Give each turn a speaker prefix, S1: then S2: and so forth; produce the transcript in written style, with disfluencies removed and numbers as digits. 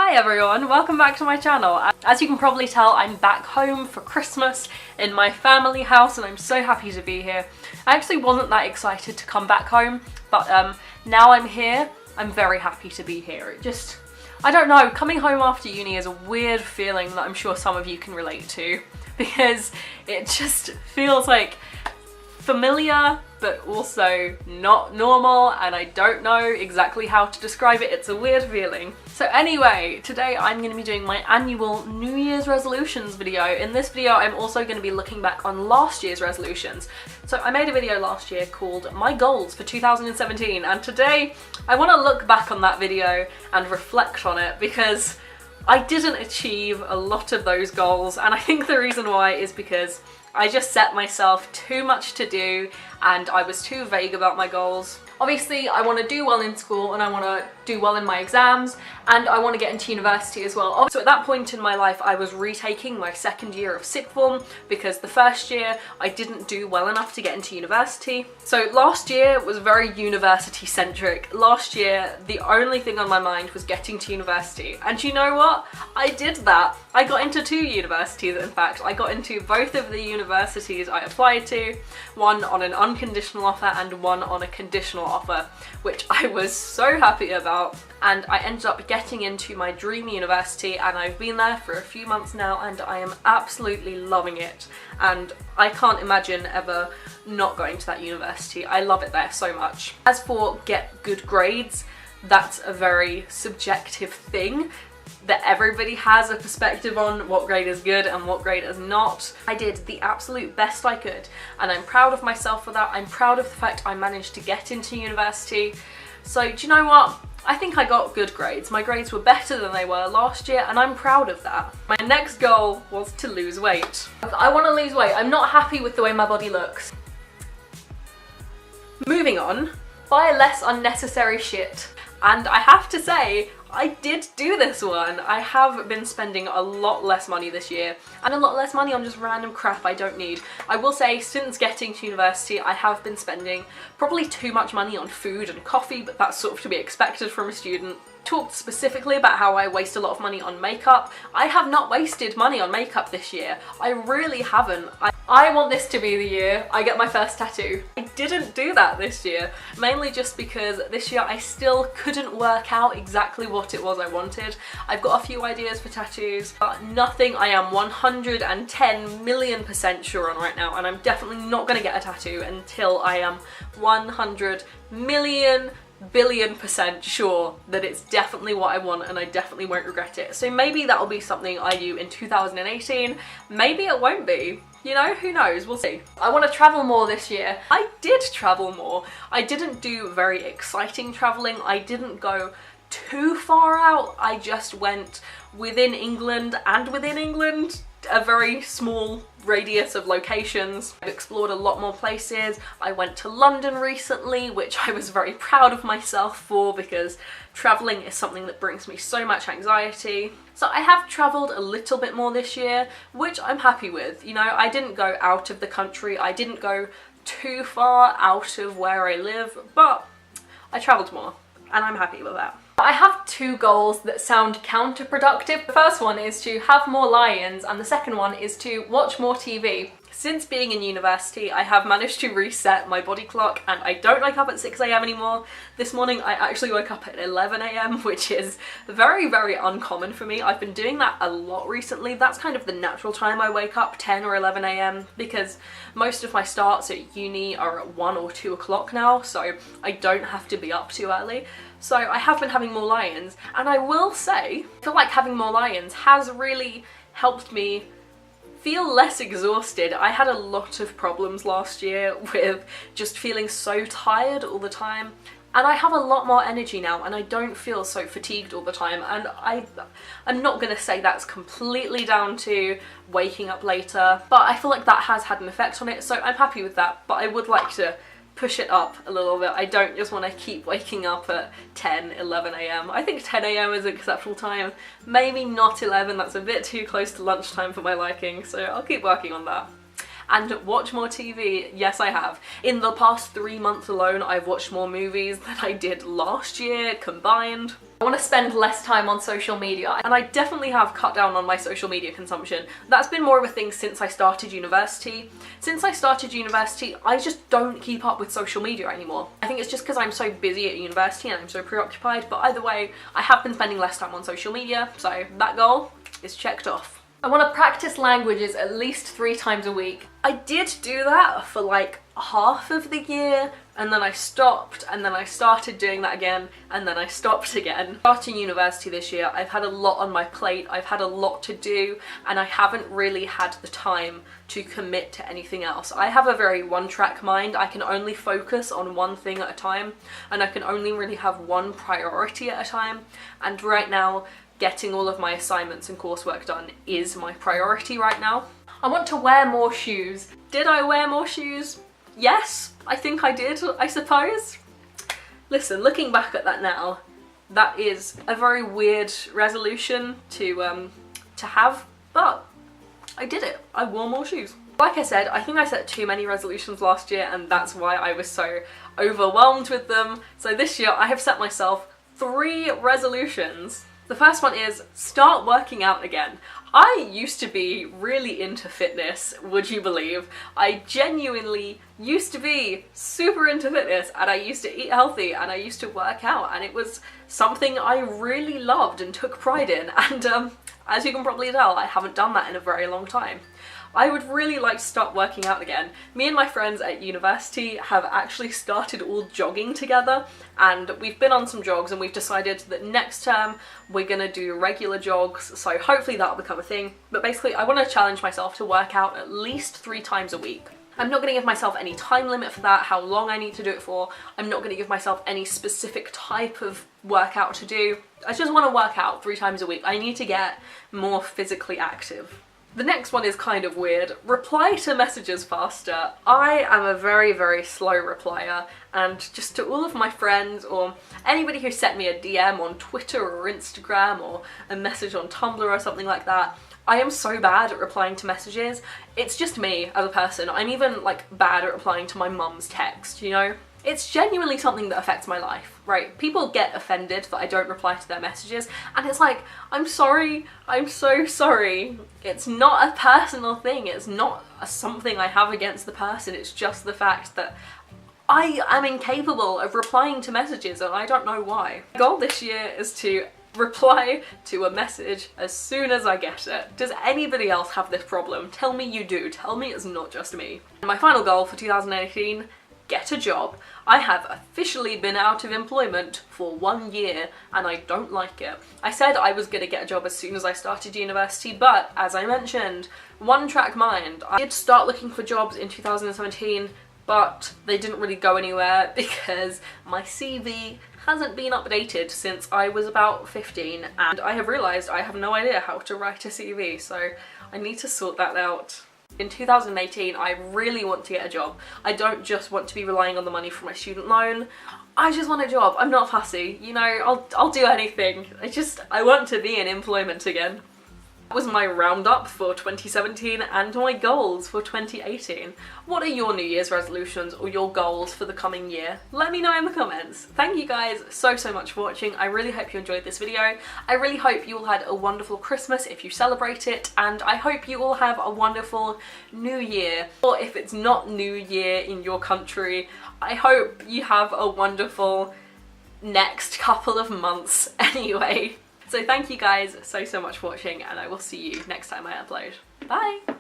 S1: Hi everyone, welcome back to my channel. As you can probably tell, I'm back home for Christmas in my family house and I'm so happy to be here. I actually wasn't that excited to come back home, but now I'm here, I'm very happy to be here. I don't know, coming home after uni is a weird feeling that I'm sure some of you can relate to, because it just feels like familiar but also not normal, and I don't know exactly how to describe it. It's a weird feeling. So anyway, today I'm going to be doing my annual New Year's resolutions video. In this video I'm also going to be looking back on last year's resolutions. So I made a video last year called My Goals for 2017, and today I want to look back on that video and reflect on it, because I didn't achieve a lot of those goals, and I think the reason why is because I just set myself too much to do and I was too vague about my goals. Obviously I want to do well in school and I want to do well in my exams and I want to get into university as well. So at that point in my life I was retaking my second year of sixth form because the first year I didn't do well enough to get into university. So last year was very university centric. Last year the only thing on my mind was getting to university, and you know what? I did that. I got into 2 universities, in fact. I got into both of the universities I applied to, one on an unconditional offer and one on a conditional offer, which I was so happy about, and I ended up getting into my dream university, and I've been there for a few months now and I am absolutely loving it, and I can't imagine ever not going to that university. I love it there so much. As for get good grades, that's a very subjective thing that everybody has a perspective on what grade is good and what grade is not. I did the absolute best I could and I'm proud of myself for that. I'm proud of the fact I managed to get into university. So do you know what? I think I got good grades. My grades were better than they were last year and I'm proud of that. My next goal was to lose weight. I want to lose weight. I'm not happy with the way my body looks. Moving on, buy less unnecessary shit. And I have to say, I did do this one. I have been spending a lot less money this year and a lot less money on just random crap I don't need. I will say since getting to university I have been spending probably too much money on food and coffee, but that's sort of to be expected from a student. Talked specifically about how I waste a lot of money on makeup. I have not wasted money on makeup this year. I really haven't. I want this to be the year I get my first tattoo. I didn't do that this year, mainly just because this year I still couldn't work out exactly what it was I wanted. I've got a few ideas for tattoos, but nothing I am 110 million% sure on right now, and I'm definitely not gonna get a tattoo until I am 100 million billion% sure that it's definitely what I want and I definitely won't regret it. So maybe that'll be something I do in 2018, maybe it won't be. You know, who knows, we'll see. I want to travel more this year. I did travel more. I didn't do very exciting travelling. I didn't go too far out. I just went within England and within England, a very small radius of locations. I've explored a lot more places. I went to London recently, which I was very proud of myself for because travelling is something that brings me so much anxiety. So I have travelled a little bit more this year, which I'm happy with. You know, I didn't go out of the country, I didn't go too far out of where I live, but I travelled more and I'm happy with that. I have 2 goals that sound counterproductive. The first one is to have more lie-ins and the second one is to watch more TV. Since being in university, I have managed to reset my body clock and I don't wake up at 6 AM anymore. This morning I actually woke up at 11 AM, which is very, very uncommon for me. I've been doing that a lot recently. That's kind of the natural time I wake up, 10 or 11 AM, because most of my starts at uni are at 1 or 2 o'clock now, so I don't have to be up too early. So I have been having more lie-ins, and I will say, I feel like having more lie-ins has really helped me feel less exhausted. I had a lot of problems last year with just feeling so tired all the time, and I have a lot more energy now and I don't feel so fatigued all the time, and I'm not gonna say that's completely down to waking up later, but I feel like that has had an effect on it, so I'm happy with that, but I would like to push it up a little bit. I don't just want to keep waking up at 10, 11 AM. I think 10 AM is an acceptable time. Maybe not 11, that's a bit too close to lunchtime for my liking, so I'll keep working on that. and watch more TV. Yes, I have. In the past 3 months alone, I've watched more movies than I did last year combined. I want to spend less time on social media, and I definitely have cut down on my social media consumption. That's been more of a thing since I started university. Since I started university, I just don't keep up with social media anymore. I think it's just because I'm so busy at university and I'm so preoccupied, but either way, I have been spending less time on social media, so that goal is checked off. I want to practice languages at least 3 times a week. I did do that for like half of the year, and then I stopped, and then I started doing that again, and then I stopped again. Starting university this year, I've had a lot on my plate, I've had a lot to do, and I haven't really had the time to commit to anything else. I have a very one-track mind. I can only focus on one thing at a time, and I can only really have one priority at a time, and right now, getting all of my assignments and coursework done is my priority right now. I want to wear more shoes. Did I wear more shoes? Yes, I think I did, I suppose. Listen, looking back at that now, that is a very weird resolution to have, but I did it. I wore more shoes. Like I said, I think I set too many resolutions last year, and that's why I was so overwhelmed with them. So this year I have set myself 3 resolutions. The first one is start working out again. I used to be really into fitness, would you believe? I genuinely used to be super into fitness, and I used to eat healthy, and I used to work out, and it was something I really loved and took pride in, and as you can probably tell, I haven't done that in a very long time. I would really like to start working out again. Me and my friends at university have actually started all jogging together, and we've been on some jogs, and we've decided that next term we're gonna do regular jogs, so hopefully that'll become a thing. But basically I want to challenge myself to work out at least 3 times a week. I'm not going to give myself any time limit for that, how long I need to do it for. I'm not going to give myself any specific type of workout to do. I just want to work out 3 times a week. I need to get more physically active. The next one is kind of weird. Reply to messages faster. I am a very, very slow replier, and just to all of my friends or anybody who sent me a DM on Twitter or Instagram or a message on Tumblr or something like that, I am so bad at replying to messages. It's just me as a person. I'm even like bad at replying to my mum's text, you know? It's genuinely something that affects my life, right? People get offended that I don't reply to their messages, and it's like, I'm sorry, I'm so sorry. It's not a personal thing, it's not something I have against the person, it's just the fact that I am incapable of replying to messages, and I don't know why. My goal this year is to reply to a message as soon as I get it. Does anybody else have this problem? Tell me you do, tell me it's not just me. And my final goal for 2018, get a job. I have officially been out of employment for 1 year, and I don't like it. I said I was gonna get a job as soon as I started university, but as I mentioned, one-track mind. I did start looking for jobs in 2017, but they didn't really go anywhere because my CV hasn't been updated since I was about 15, and I have realised I have no idea how to write a CV, so I need to sort that out. In 2018, I really want to get a job. I don't just want to be relying on the money from my student loan. I just want a job. I'm not fussy, you know, I'll do anything. I want to be in employment again. That was my roundup for 2017 and my goals for 2018. What are your New Year's resolutions or your goals for the coming year? Let me know in the comments. Thank you guys so much for watching. I really hope you enjoyed this video. I really hope you all had a wonderful Christmas if you celebrate it, and I hope you all have a wonderful New Year. Or if it's not New Year in your country, I hope you have a wonderful next couple of months anyway. So thank you guys so much for watching, and I will see you next time I upload. Bye!